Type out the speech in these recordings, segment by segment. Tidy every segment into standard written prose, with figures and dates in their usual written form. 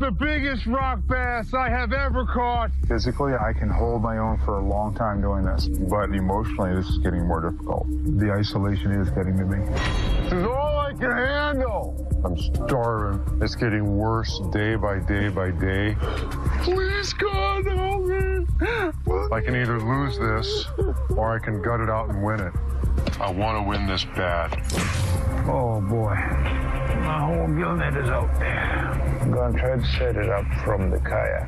the biggest rock bass I have ever caught. Physically, I can hold my own for a long time doing this, but emotionally, this is getting more difficult. The isolation is getting to me. This is all I can handle. I'm starving. It's getting worse day by day by day. Please, God, help me. I can either lose this or I can gut it out and win it. I want to win this bad. Oh, boy. My whole gill net is out there. I'm going to try to set it up from the kayak.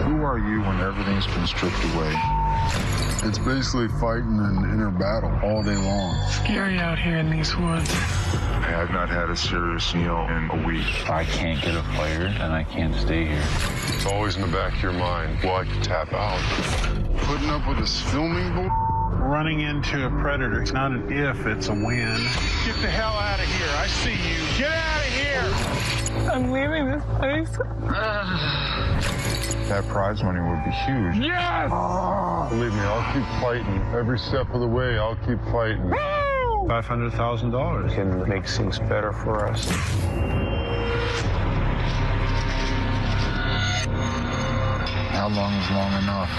Who are you when everything's been stripped away? It's basically fighting an inner battle all day long. Scary out here in these woods. I have not had a serious meal in a week. If I can't get a fire, then I can't stay here. It's always in the back of your mind, well, I could tap out. Putting up with this filming bull. Running into a predator. It's not an if, it's a when. Get the hell out of here. I see you. Get out of here. I'm leaving this place. That prize money would be huge. Yes! Believe me, I'll keep fighting. Every step of the way, I'll keep fighting. $500,000 can make things better for us. How long is long enough?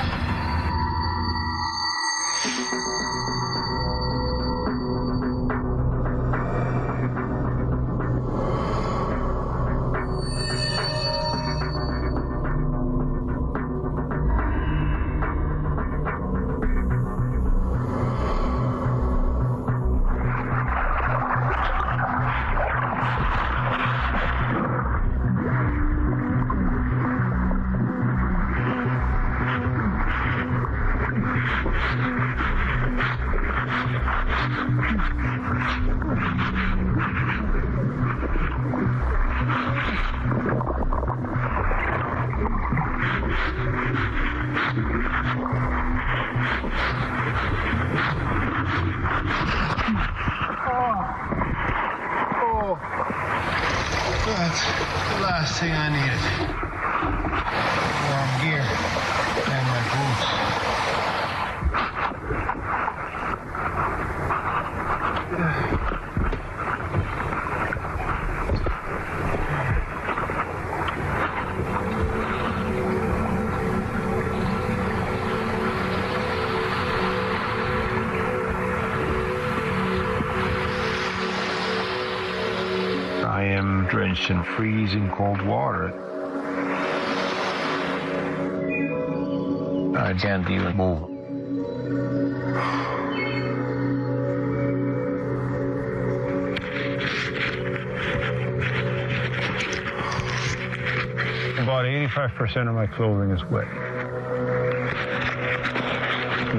That's the last thing I needed. Warm gear and my boots. I am drenched in freezing cold water. I can't even move. About 85% of my clothing is wet.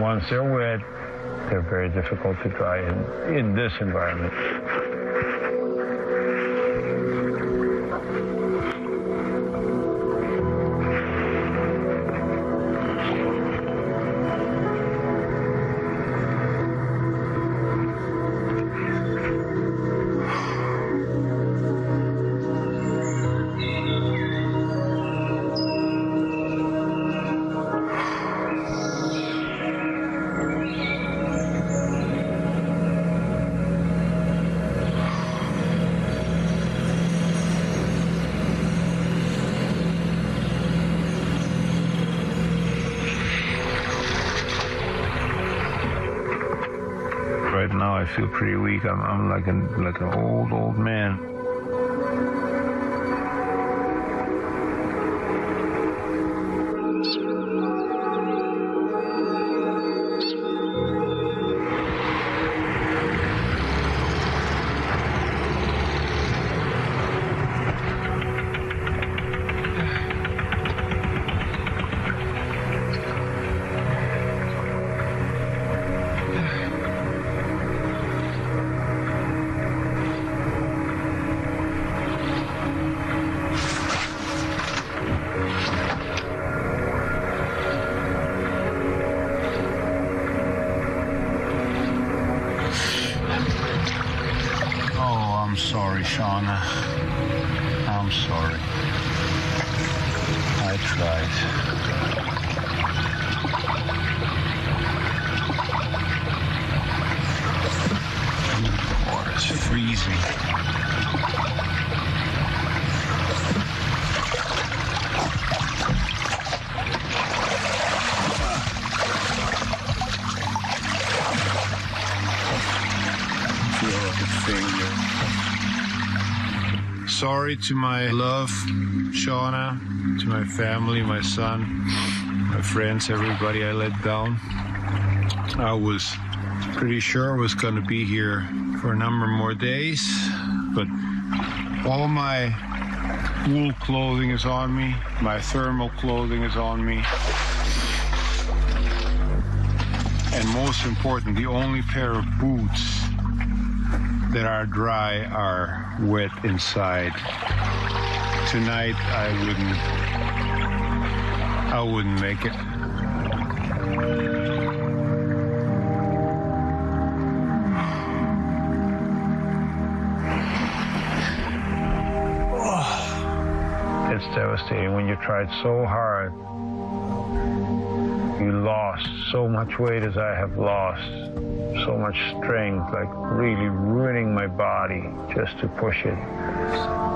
Once they're wet, they're very difficult to dry in this environment. Right now I feel pretty weak. I'm like an old man. I'm sorry, Shauna. I'm sorry. I tried. freezing. Failure. Sorry to my love, Shauna, to my family, my son, my friends, everybody I let down. I was pretty sure I was going to be here for a number more days, but all my wool clothing is on me, my thermal clothing is on me, and most important, the only pair of boots that are dry are wet inside. Tonight I wouldn't make it. It's devastating when you tried so hard. You lost so much weight as I have lost. So much strength, like really ruining my body just to push it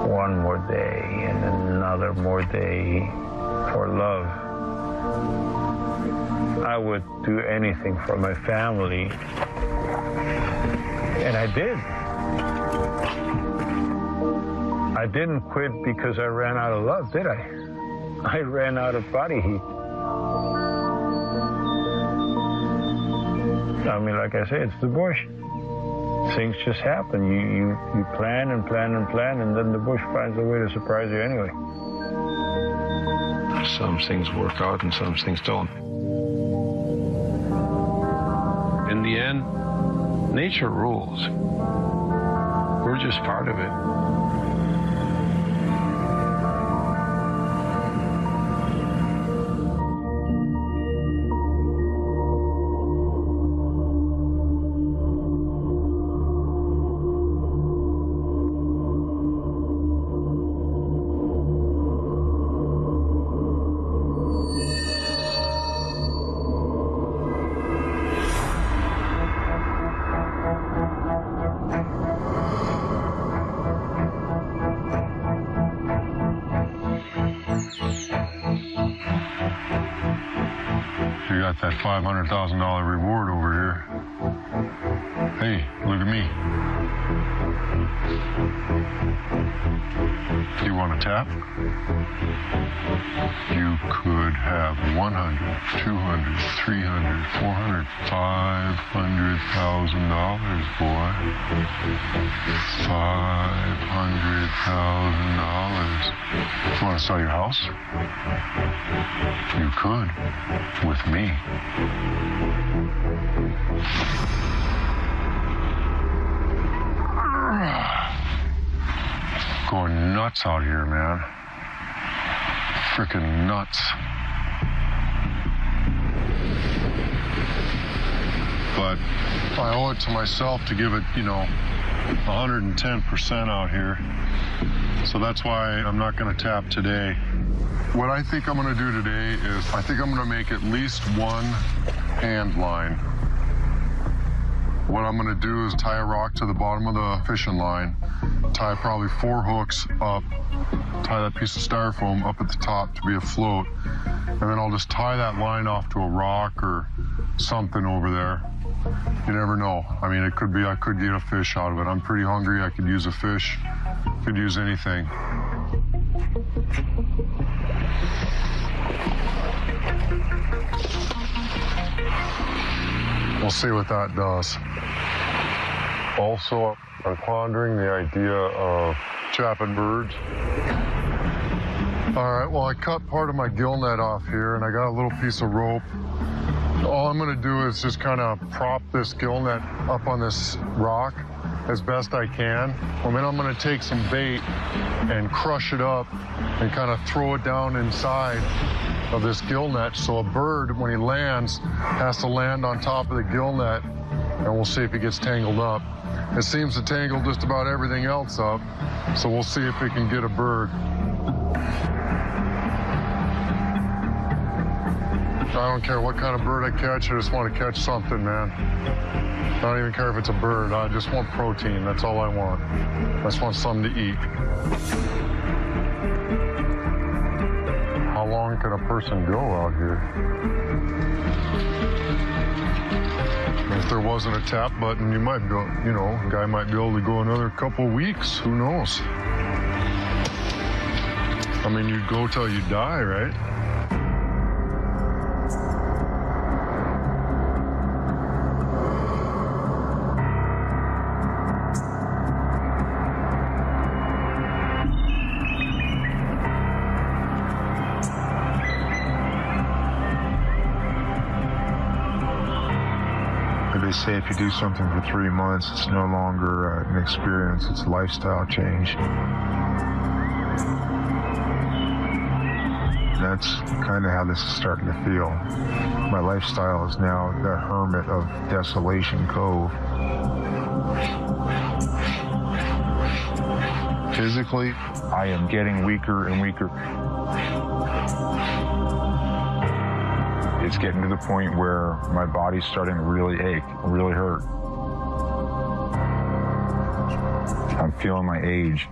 one more day and another more day for love. I would do anything for my family, and I did. I didn't quit because I ran out of love, did I? I ran out of body heat. I mean, like I say, it's the bush. Things just happen. You plan and plan and plan, and then the bush finds a way to surprise you anyway. Some things work out and some things don't. In the end, nature rules. We're just part of it. You got that $500,000 reward over here. Hey, look at me. You want to tap? You could have 100, 200, 300, 400, $500,000, boy. $500,000. You want to sell your house? You could, with me. Going nuts out here, man. Freaking nuts. But I owe it to myself to give it, 110% out here. So that's why I'm not going to tap today. What I think I'm going to do today is I think I'm going to make at least one hand line. What I'm going to do is tie a rock to the bottom of the fishing line, tie probably 4 hooks up, tie that piece of styrofoam up at the top to be afloat, and then I'll just tie that line off to a rock or something over there. You never know. I mean, it could be I could get a fish out of it. I'm pretty hungry. I could use a fish. Could use anything. We'll see what that does. Also, I'm pondering the idea of trapping birds. All right, well, I cut part of my gill net off here, and I got a little piece of rope. All I'm gonna do is just kind of prop this gill net up on this rock as best I can. And then I'm gonna take some bait and crush it up and kind of throw it down inside of this gill net. So a bird, when he lands, has to land on top of the gill net, and we'll see if he gets tangled up. It seems to tangle just about everything else up, so we'll see if we can get a bird. I don't care what kind of bird I catch. I just want to catch something, man. I don't even care if it's a bird. I just want protein. That's all I want. I just want something to eat. How long can a person go out here? If there wasn't a tap button, you might go, you know, a guy might be able to go another couple weeks. Who knows? I mean, you'd go till you die, right? They say if you do something for 3 months, it's no longer an experience, it's a lifestyle change. That's kind of how this is starting to feel. My lifestyle is now the hermit of Desolation Cove. Physically, I am getting weaker and weaker. It's getting to the point where my body's starting to really ache, really hurt. I'm feeling my age.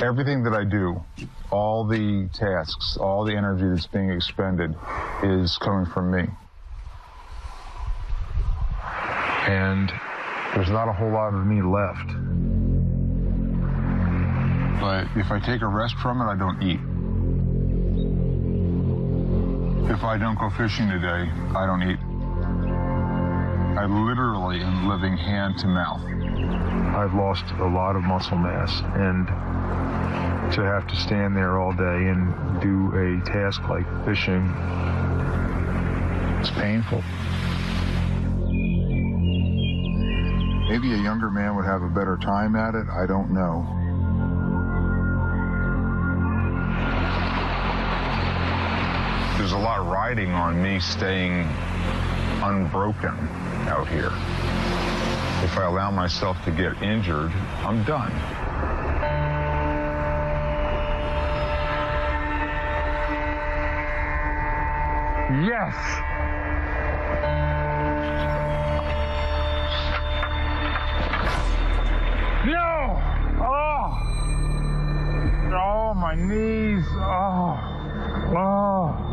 Everything that I do, all the tasks, all the energy that's being expended is coming from me. And there's not a whole lot of me left. But if I take a rest from it, I don't eat. If I don't go fishing today, I don't eat. I literally am living hand to mouth. I've lost a lot of muscle mass, and to have to stand there all day and do a task like fishing, it's painful. Maybe a younger man would have a better time at it, I don't know. There's a lot riding on me staying unbroken out here. If I allow myself to get injured, I'm done. Yes! No! Oh! Oh, my knees. Oh. Oh.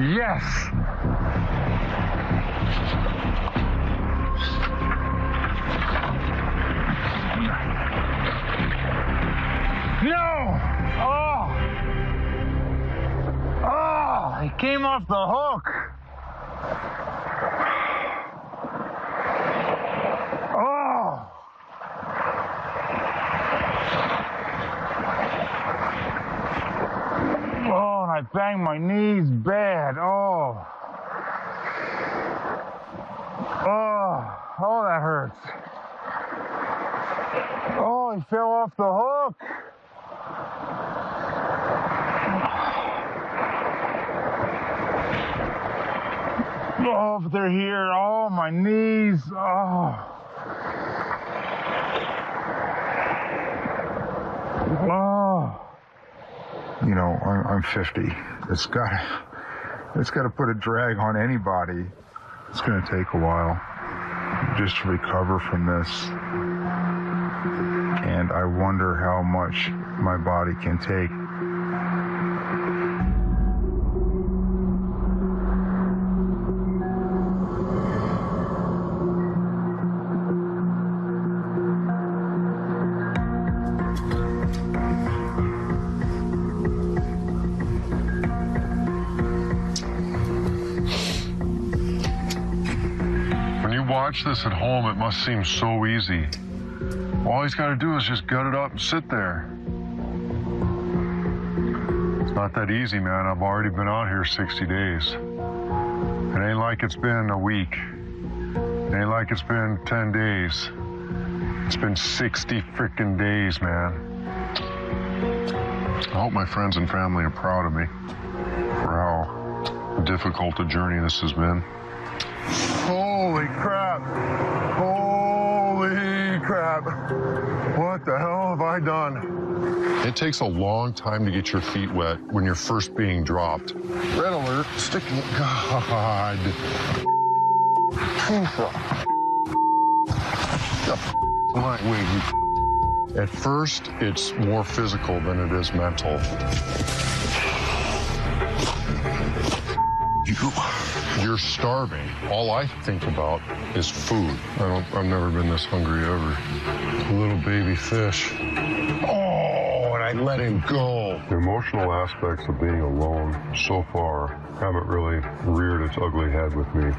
Yes! No! Oh! Oh! It came off the hook! Oh! Oh, and I banged my knees bad. Oh. Oh. Oh, that hurts. Oh, he fell off the hook. Oh, but they're here. Oh, my knees. Oh. Oh. You know, I'm 50. It's got to put a drag on anybody. It's going to take a while just to recover from this. And I wonder how much my body can take. Watch this at home, it must seem so easy. All he's got to do is just gut it up and sit there. It's not that easy, man. I've already been out here 60 days. It ain't like it's been a week. It ain't like it's been 10 days. It's been 60 freaking days, man. I hope my friends and family are proud of me for how difficult a journey this has been. Holy crap. Holy crap. What the hell have I done? It takes a long time to get your feet wet when you're first being dropped. Red alert, sticking. God. My wig. At first, it's more physical than it is mental. You're starving. All I think about is food. I've never been this hungry ever. A little baby fish. Oh, and I let him go. The emotional aspects of being alone so far haven't really reared its ugly head with me.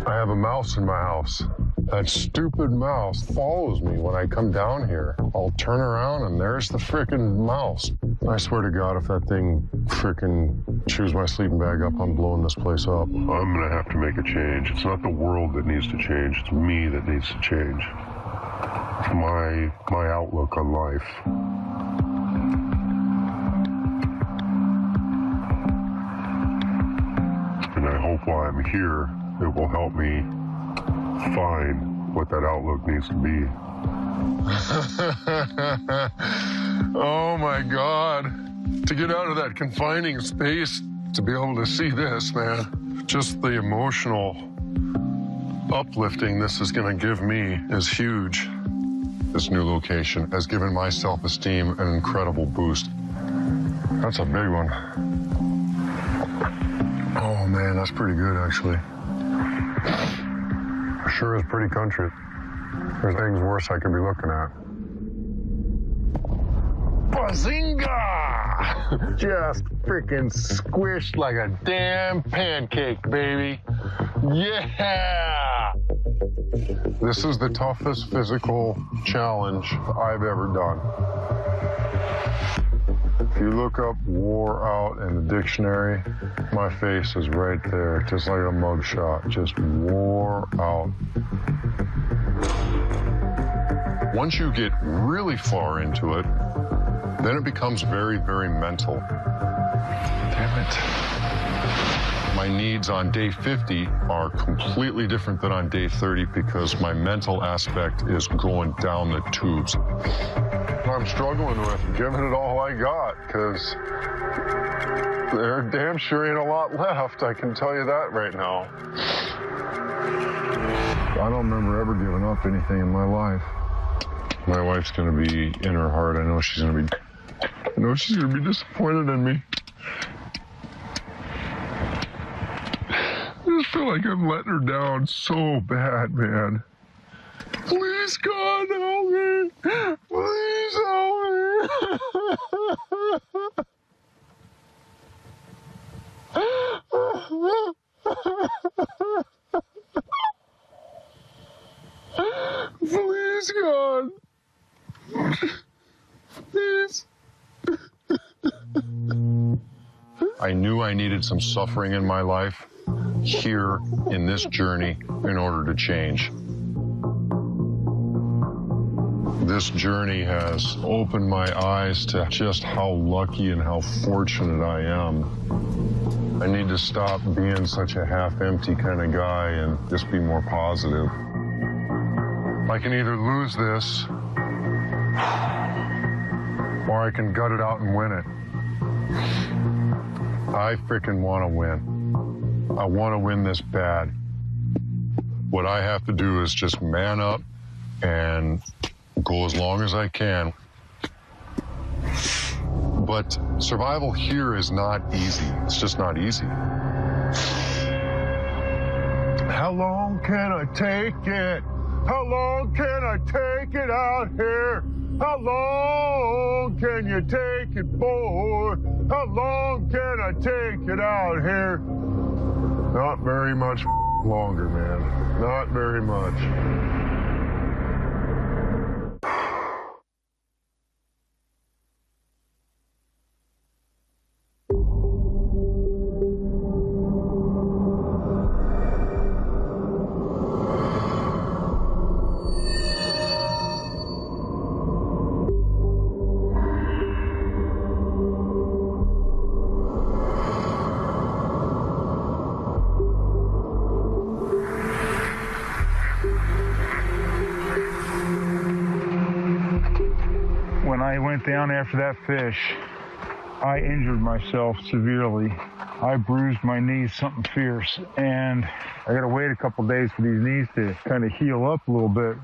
I have a mouse in my house. That stupid mouse follows me when I come down here. I'll turn around and there's the frickin' mouse. I swear to God, if that thing frickin' chews my sleeping bag up, I'm blowing this place up. I'm gonna have to make a change. It's not the world that needs to change, it's me that needs to change. My outlook on life. And I hope while I'm here, it will help me find what that outlook needs to be. Oh my God. To get out of that confining space, to be able to see this, man, just the emotional uplifting this is going to give me is huge. This new location has given my self-esteem an incredible boost. That's a big one. Oh man, that's pretty good actually. Sure is pretty country. There's things worse I could be looking at. Bazinga! Just freaking squished like a damn pancake, baby. Yeah! This is the toughest physical challenge I've ever done. If you look up wore out in the dictionary, my face is right there, just like a mugshot, just wore out. Once you get really far into it, then it becomes very, very mental. Damn it. My needs on day 50 are completely different than on day 30 because my mental aspect is going down the tubes. I'm struggling with giving it all I got because there damn sure ain't a lot left. I can tell you that right now. I don't remember ever giving up anything in my life. My wife's gonna be in her heart. I know she's gonna be disappointed in me. I just feel like I'm letting her down so bad, man. Please, God, help me. Please help me. Please, God. Please. I knew I needed some suffering in my life here in this journey in order to change. This journey has opened my eyes to just how lucky and how fortunate I am. I need to stop being such a half-empty kind of guy and just be more positive. I can either lose this, or I can gut it out and win it. I freaking want to win. I want to win this bad. What I have to do is just man up and go as long as I can. But survival here is not easy. It's just not easy. How long can I take it? How long can I take it out here? How long can you take it, boy? How long can I take it out here? Not very much longer, man. Not very much. When I went down after that fish, I injured myself severely. I bruised my knees something fierce, and I gotta wait a couple days for these knees to kind of heal up a little bit.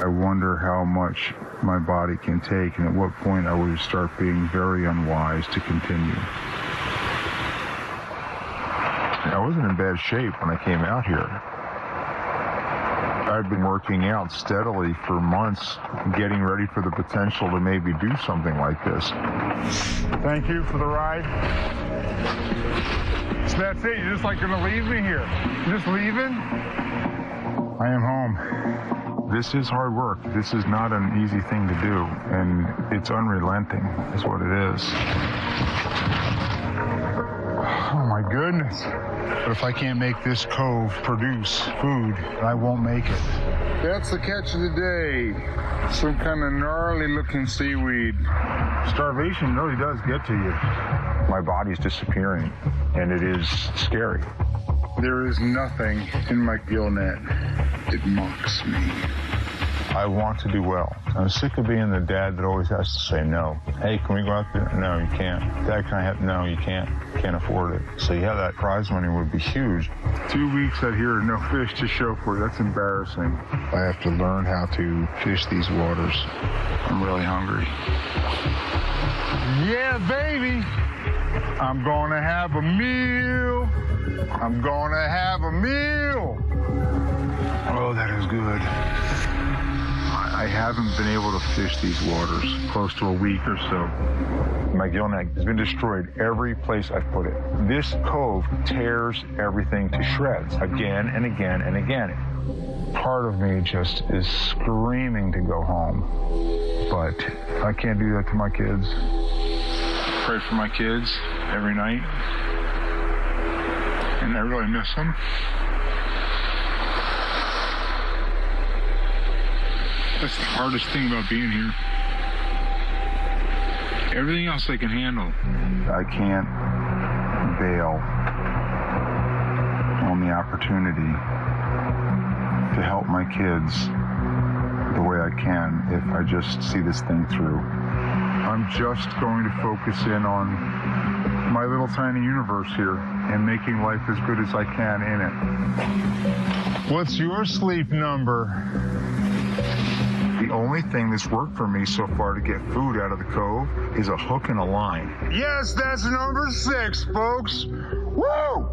I wonder how much my body can take and at what point I would start being very unwise to continue. I wasn't in bad shape when I came out here. I've been working out steadily for months, getting ready for the potential to maybe do something like this. Thank you for the ride. So that's it, you're just like gonna leave me here? You're just leaving? I am home. This is hard work. This is not an easy thing to do, and it's unrelenting, is what it is. Oh my goodness. But if I can't make this cove produce food, I won't make it. That's the catch of the day. Some kind of gnarly looking seaweed. Starvation really does get to you. My body's disappearing, and it is scary. There is nothing in my gill net. It mocks me. I want to do well. I'm sick of being the dad that always has to say no. Hey, can we go out there? No, you can't. Dad, can I have? No, you can't. Can't afford it. So yeah, that prize money would be huge. 2 weeks out here, no fish to show for it. That's embarrassing. I have to learn how to fish these waters. I'm really hungry. Yeah, baby. I'm gonna have a meal. I'm gonna have a meal. Oh, that is good. I haven't been able to fish these waters close to a week or so. My gill net has been destroyed every place I've put it. This cove tears everything to shreds again and again and again. Part of me just is screaming to go home, but I can't do that to my kids. Pray for my kids every night, and I really miss them. That's the hardest thing about being here. Everything else I can handle. I can't bail on the opportunity to help my kids the way I can if I just see this thing through. I'm just going to focus in on my little tiny universe here and making life as good as I can in it. What's your sleep number? The only thing that's worked for me so far to get food out of the cove is a hook and a line. Yes, that's number 6, folks. Woo!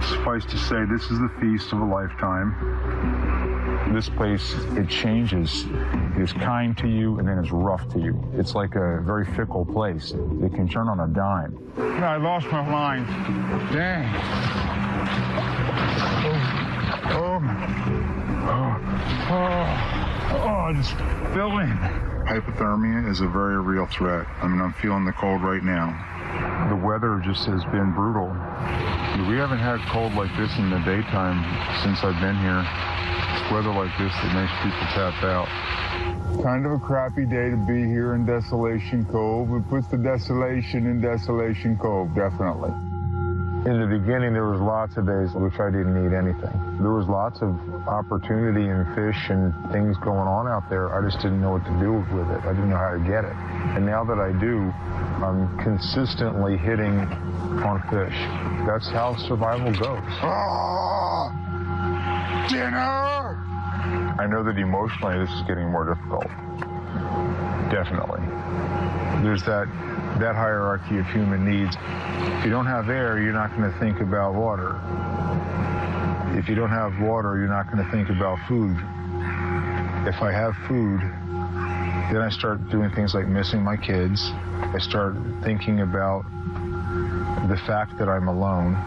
Suffice to say, this is the feast of a lifetime. This place, it changes. It is kind to you and then it's rough to you. It's like a very fickle place. It can turn on a dime. No, I lost my line. Dang. I just fell in. Hypothermia is a very real threat. I mean, I'm feeling the cold right now. The weather just has been brutal. We haven't had cold like this in the daytime since I've been here. It's weather like this that makes people tap out. Kind of a crappy day to be here in Desolation Cove. It puts the desolation in Desolation Cove, definitely. In the beginning, there was lots of days which I didn't eat anything. There was lots of opportunity and fish and things going on out there. I just didn't know what to do with it. I didn't know how to get it. And now that I do, I'm consistently hitting on fish. That's how survival goes. Dinner! I know that emotionally this is getting more difficult. Definitely. There's that hierarchy of human needs. If you don't have air, you're not going to think about water. If you don't have water, you're not going to think about food. If I have food, then I start doing things like missing my kids. I start thinking about the fact that I'm alone.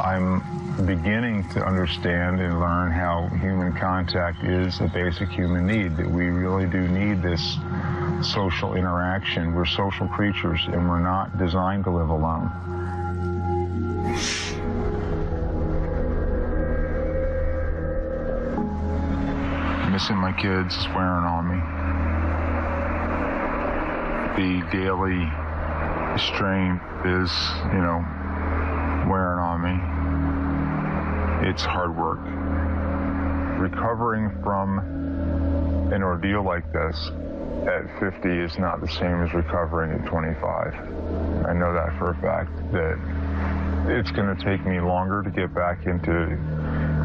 I'm beginning to understand and learn how human contact is a basic human need, that we really do need this social interaction. We're social creatures and we're not designed to live alone. Missing my kids is wearing on me. The daily strain is, wearing on me. It's hard work. Recovering from an ordeal like this at 50 is not the same as recovering at 25. I know that for a fact, that it's going to take me longer to get back into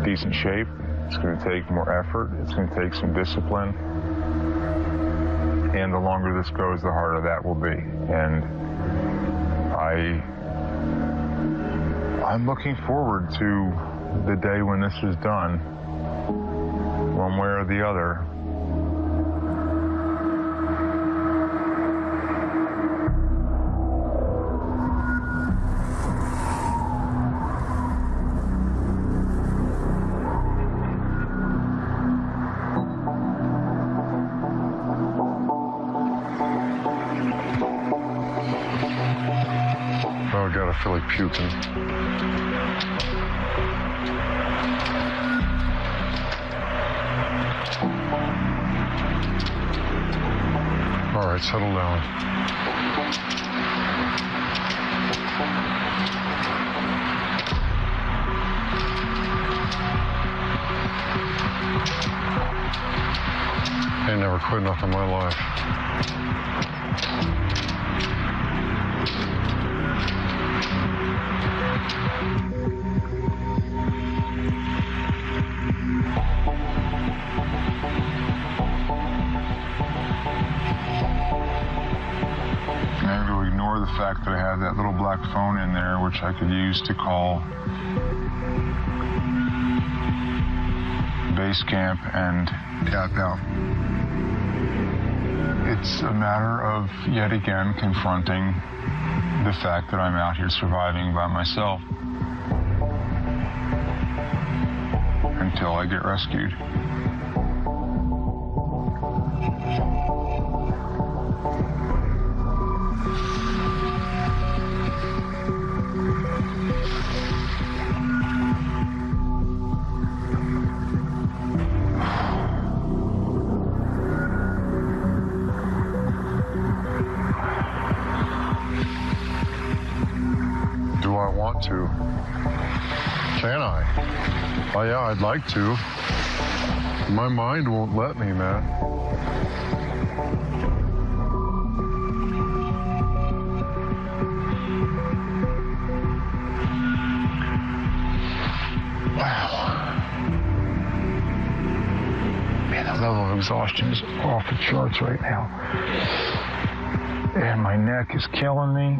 decent shape. It's going to take more effort. It's going to take some discipline. And the longer this goes, the harder that will be. And I'm looking forward to the day when this is done, one way or the other. Oh God, I feel like puking. All right, settle down. I ain't never quit enough in my life. I'm going to ignore the fact that I have that little black phone in there, which I could use to call base camp and tap out. It's a matter of, yet again, confronting the fact that I'm out here surviving by myself until I get rescued. Do I want to? Can I? Oh yeah, I'd like to. My mind won't let me, man. Wow. Man, the level of exhaustion is off the charts right now. And my neck is killing me.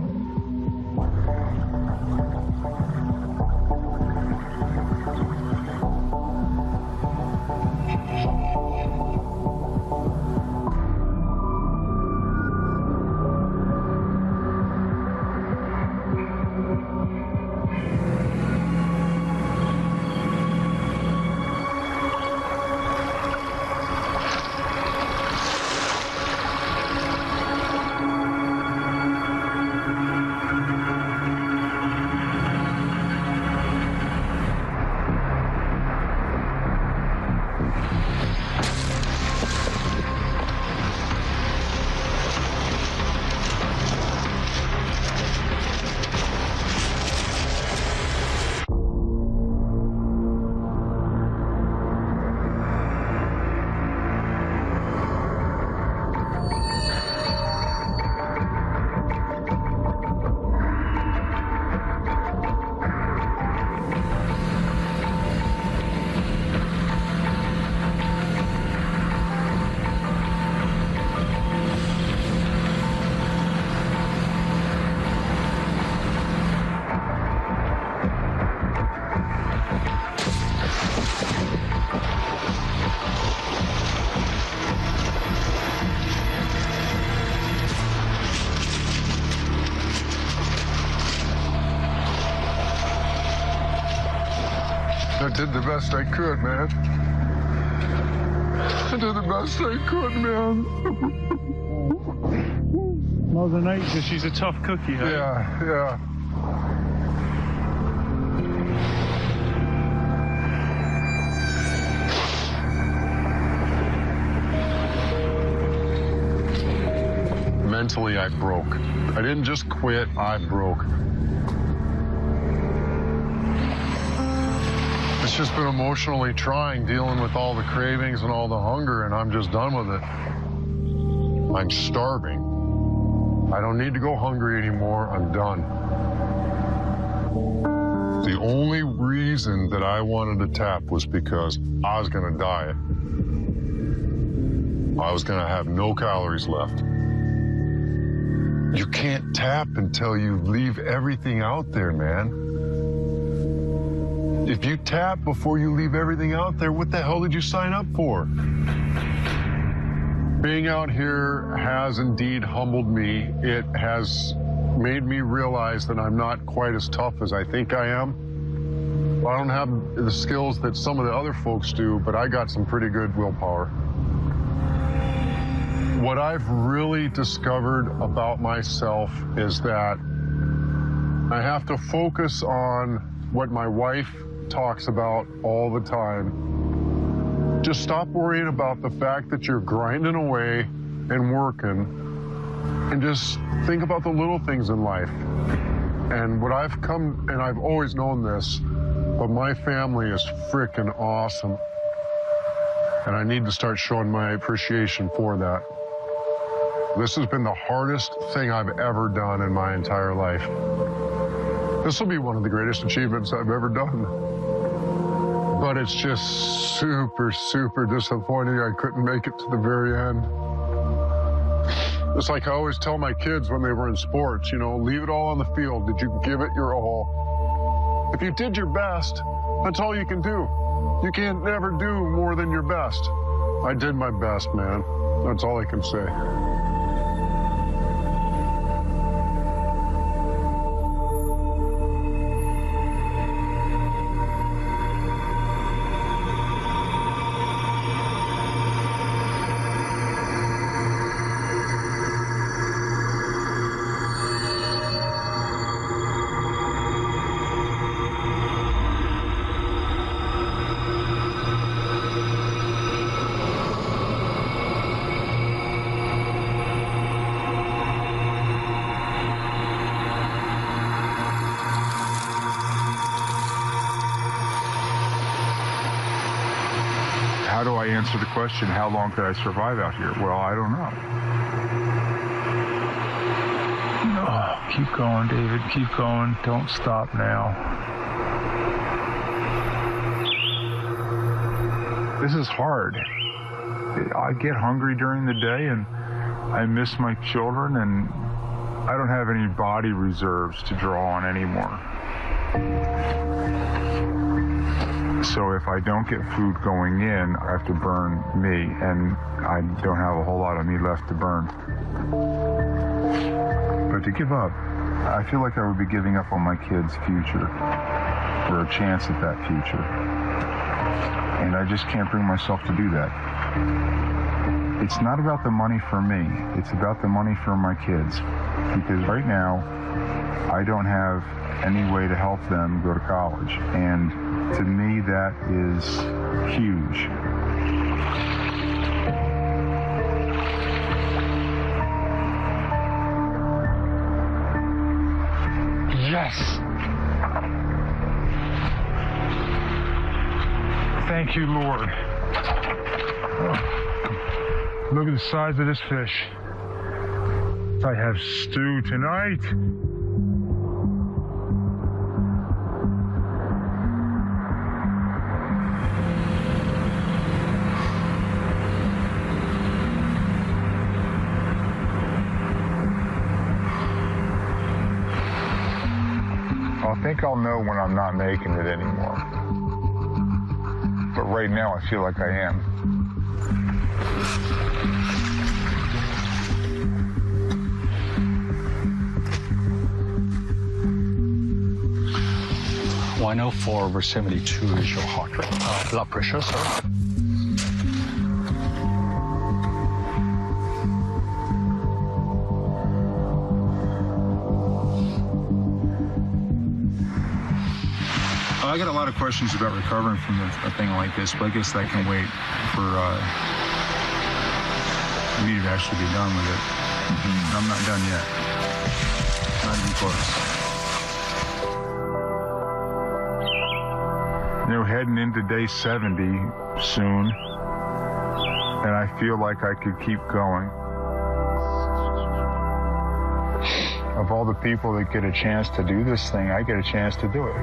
I did the best I could, man. I did the best I could, man. Mother Nature, she's a tough cookie, huh? Yeah. Mentally, I broke. I didn't just quit, I broke. It's It's just been emotionally trying, dealing with all the cravings and all the hunger, and I'm just done with it. I'm starving. I don't need to go hungry anymore. I'm done. The only reason that I wanted to tap was because I was going to diet. I was going to have no calories left. You can't tap until you leave everything out there, man. If you tap before you leave everything out there, what the hell did you sign up for? Being out here has indeed humbled me. It has made me realize that I'm not quite as tough as I think I am. I don't have the skills that some of the other folks do, but I got some pretty good willpower. What I've really discovered about myself is that I have to focus on what my wife talks about all the time. Just stop worrying about the fact that you're grinding away and working, and just think about the little things in life. And what I've come, and I've always known this, but my family is freaking awesome. And I need to start showing my appreciation for that. This has been the hardest thing I've ever done in my entire life. This will be one of the greatest achievements I've ever done. But it's just super, super disappointing I couldn't make it to the very end. It's like I always tell my kids when they were in sports, you know, leave it all on the field. Did you give it your all? If you did your best, that's all you can do. You can't never do more than your best. I did my best, man. That's all I can say. How do I answer the question, how long could I survive out here? Well, I don't know. Oh, keep going, David. Keep going. Don't stop now. This is hard. I get hungry during the day, and I miss my children, and I don't have any body reserves to draw on anymore. So if I don't get food going in, I have to burn me, and I don't have a whole lot of me left to burn. But to give up, I feel like I would be giving up on my kids' future for a chance at that future. And I just can't bring myself to do that. It's not about the money for me. It's about the money for my kids. Because right now, I don't have any way to help them go to college. And to me, that is huge. Yes. Thank you, Lord. Oh. Look at the size of this fish. I have stew tonight. I think I'll know when I'm not making it anymore. But right now, I feel like I am. (104/72) is your heart rate, blood pressure, sorry. I got a lot of questions about recovering from a thing like this, but I guess that can wait for me to actually be done with it. I'm not done yet. Not even close. heading into day 70 soon, and I feel like I could keep going. Of all the people that get a chance to do this thing, I get a chance to do it.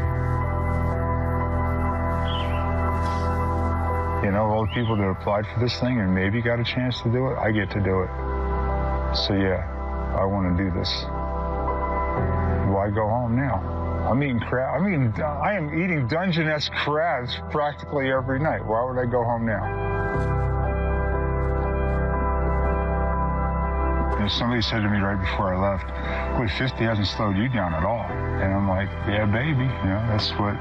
You know, all the people that applied for this thing and maybe got a chance to do it, I get to do it. So yeah, I want to do this. Why go home now? I am eating Dungeness crabs practically every night. Why would I go home now? And somebody said to me right before I left, boy, 50 hasn't slowed you down at all. And I'm like, yeah, baby, you know, that's what.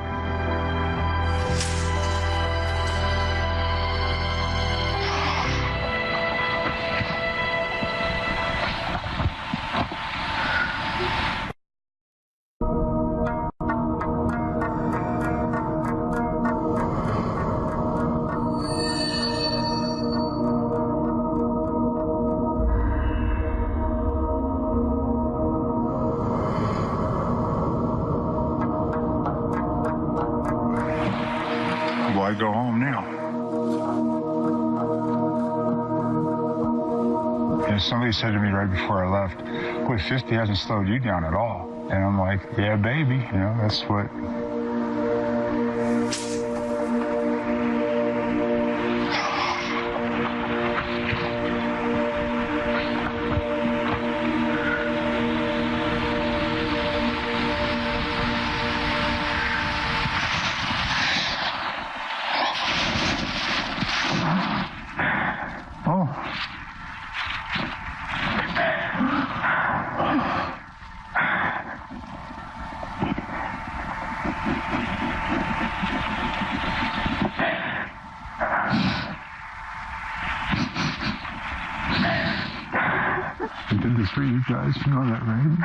Why go home now? And somebody said to me right before I left, boy, 50 hasn't slowed you down at all. And I'm like, yeah, baby, you know, that's what. I did this for you guys, you know that, right?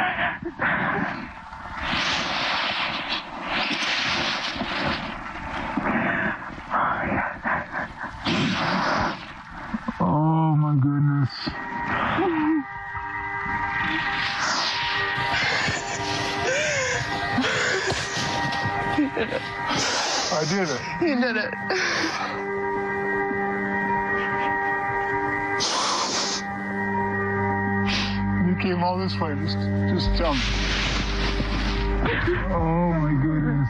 Oh my goodness. You did it. I did it. You did it. You came all this way, just tell me. Oh my goodness.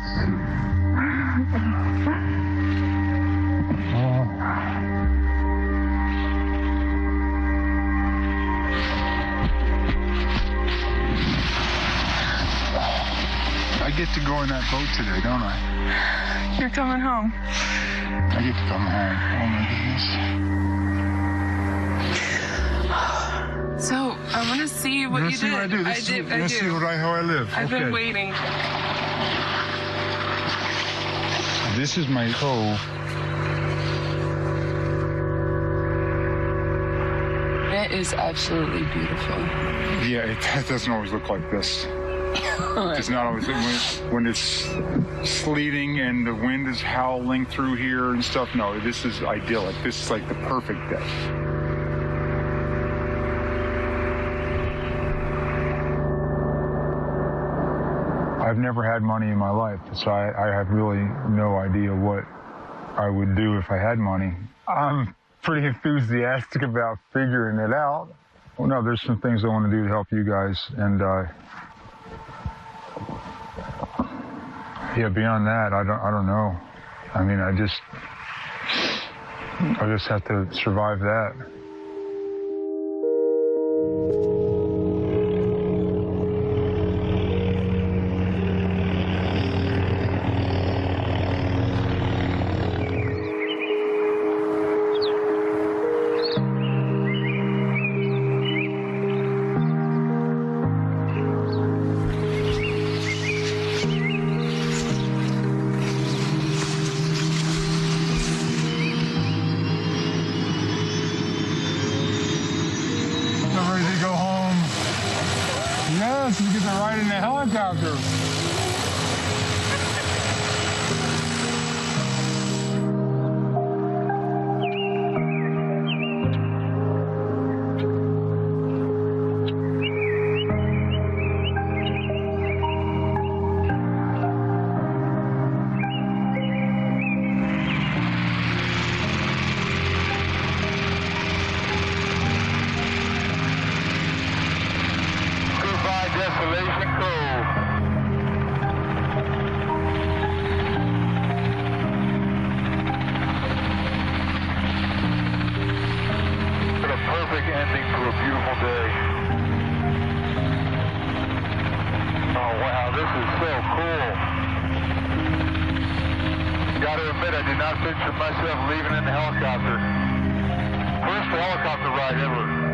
I get to go in that boat today, don't I? You're coming home. I get to come home. Oh my goodness. So, I want to see what you did. See what I do. Let's see how I live. I've been waiting. This is my cove. It is absolutely beautiful. Yeah, it doesn't always look like this. It's not always when it's sleeting and the wind is howling through here and stuff. No, this is idyllic. This is like the perfect day. I've never had money in my life, so I have really no idea what I would do if I had money. I'm pretty enthusiastic about figuring it out. Well, no, there's some things I want to do to help you guys, and yeah, beyond that, I don't know. I mean, I just have to survive that. Yes, you get to ride in a helicopter. Cove. What a perfect ending to a beautiful day. Oh wow, this is so cool. Gotta admit, I did not picture myself leaving in the helicopter. First helicopter ride ever.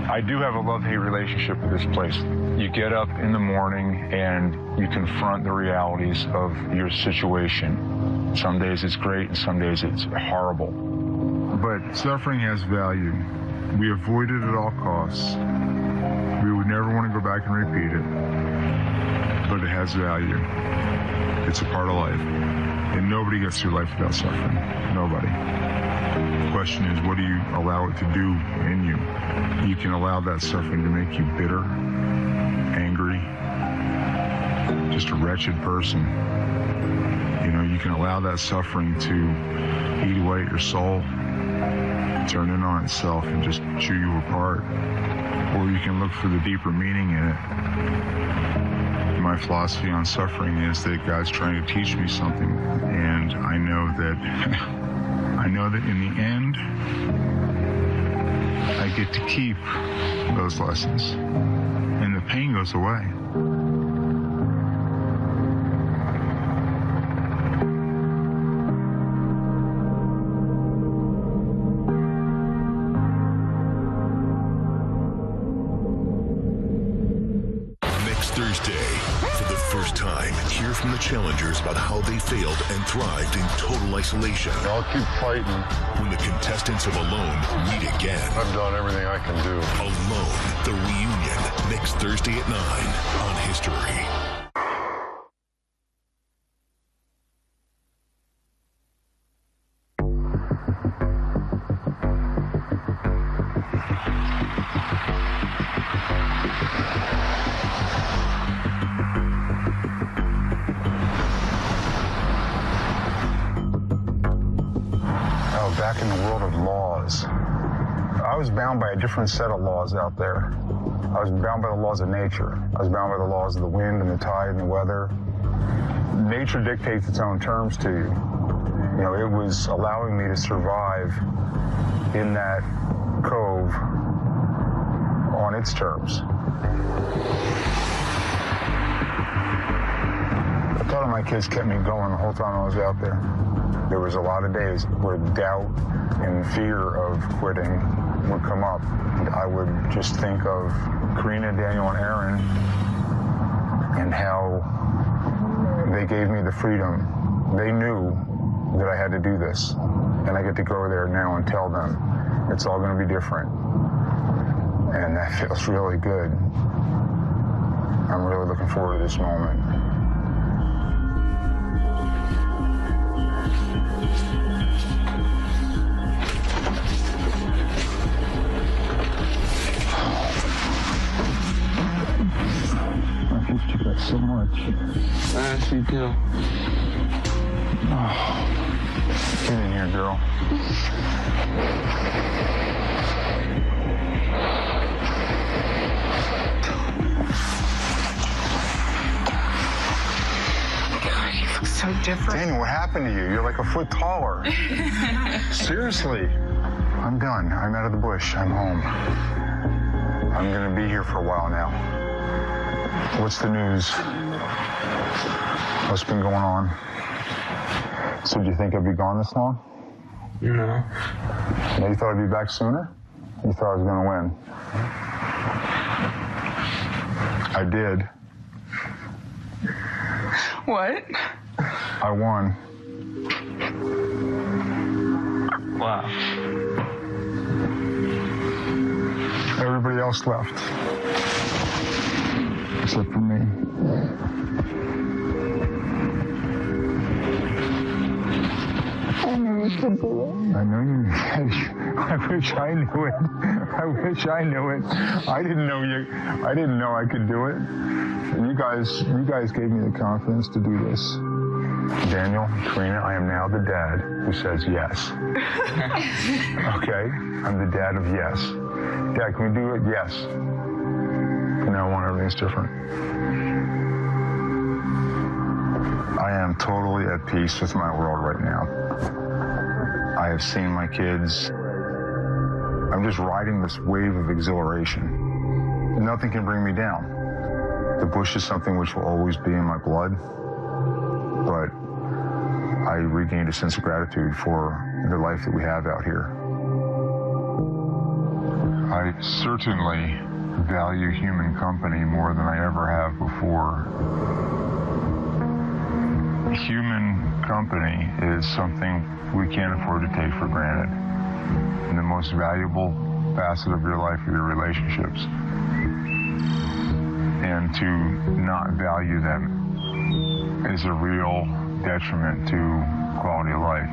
I do have a love-hate relationship with this place. You get up in the morning and you confront the realities of your situation. Some days it's great and some days it's horrible. But suffering has value. We avoid it at all costs. We would never want to go back and repeat it. But it has value. It's a part of life. And nobody gets through life without suffering. Nobody. The question is, what do you allow it to do in you? You can allow that suffering to make you bitter, angry, just a wretched person. You know, you can allow that suffering to eat away at your soul, turn in on itself and just chew you apart. Or you can look for the deeper meaning in it. My philosophy on suffering is that God's trying to teach me something, and I know that in the end, I get to keep those lessons, and the pain goes away. From the challengers about how they failed and thrived in total isolation. I'll keep fighting. When the contestants of Alone meet again. I've done everything I can do. Alone, the reunion, next Thursday at 9 on History. Back in the world of laws, I was bound by a different set of laws out there. I was bound by the laws of nature. I was bound by the laws of the wind and the tide and the weather. Nature dictates its own terms to you. You know, it was allowing me to survive in that cove on its terms. The thought of my kids kept me going the whole time I was out there. There was a lot of days where doubt and fear of quitting would come up. I would just think of Karina, Daniel, and Aaron and how they gave me the freedom. They knew that I had to do this, and I get to go there now and tell them it's all going to be different. And that feels really good. I'm really looking forward to this moment. You got so much. I actually do. Oh. Get in here, girl. God, you look so different. Daniel, what happened to you? You're like a foot taller. Seriously. I'm done. I'm out of the bush. I'm home. I'm going to be here for a while now. What's the news? What's been going on? So do you think I'd be gone this long? No. No, you thought I'd be back sooner? You thought I was going to win? I did. What? I won. Wow. Everybody else left. Except for me. I know you. I wish I knew it. I wish I knew it. I didn't know I could do it. And you guys gave me the confidence to do this. Daniel, Trina, I am now the dad who says yes. Okay? I'm the dad of yes. Dad, can we do it? Yes. From now on, everything's different. I am totally at peace with my world right now. I have seen my kids. I'm just riding this wave of exhilaration. Nothing can bring me down. The bush is something which will always be in my blood, but I regained a sense of gratitude for the life that we have out here. I certainly value human company more than I ever have before. Human company is something we can't afford to take for granted. And the most valuable facet of your life are your relationships. And to not value them is a real detriment to quality of life.